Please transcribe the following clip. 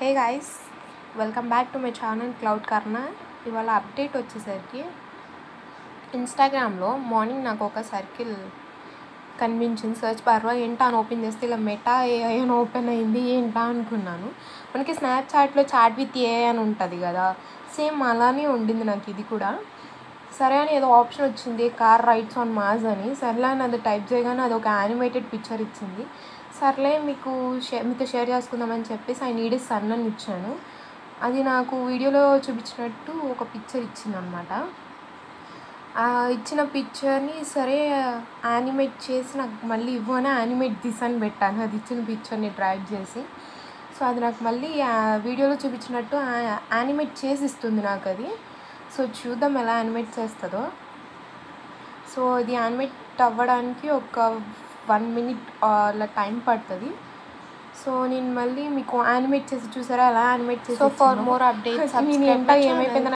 Hey guys, welcome back to my channel Cloud Karna. ఇవాళ update వచ్చేసరికి ఇన్స్టాగ్రామ్లో మార్నింగ్ నాకు ఒక సర్కిల్ కనిపించింది సర్చ్ బార్లో. ఏంటా అని ఓపెన్ చేస్తే ఇలా మెటా ఏఐ అని ఓపెన్ అయింది. ఏంటా అనుకున్నాను. మనకి స్నాప్చాట్లో చాట్ విత్ ఏఐ అని ఉంటుంది కదా, సేమ్ అలానే ఉండింది నాకు ఇది కూడా. సరే అని ఏదో ఆప్షన్ వచ్చింది, కార్ రైడ్స్ ఆన్ మార్స్ అని. సర్లే అని అది టైప్ చేయగానే అది ఒక యానిమేటెడ్ పిక్చర్ ఇచ్చింది. సర్లే మీతో షేర్ చేసుకుందామని చెప్పేసి ఐ నీడ్ సన్ అని ఇచ్చాను. అది నాకు వీడియోలో చూపించినట్టు ఒక పిక్చర్ ఇచ్చిందనమాట. ఇచ్చిన పిక్చర్ని సరే యానిమేట్ చేసి నాకు మళ్ళీ ఇవ్వనే యానిమేట్ దిస్ అని పెట్టాను, అది ఇచ్చిన పిక్చర్ని డ్రాగ్ చేసి. సో అది నాకు మళ్ళీ వీడియోలో చూపించినట్టు యానిమేట్ చేసి ఇస్తుంది నాకు అది. సో చూద్దాం ఎలా యానిమేట్ చేస్తుందో. సో ఇది యానిమేట్ అవ్వడానికి ఒక 1 minute అలా టైం పడుతుంది. సో నేను మళ్ళీ మీకు యానిమేట్ చేసి చూసారా ఎలా యానిమేట్ చేసి. So for more updates ఏమైపోయిందో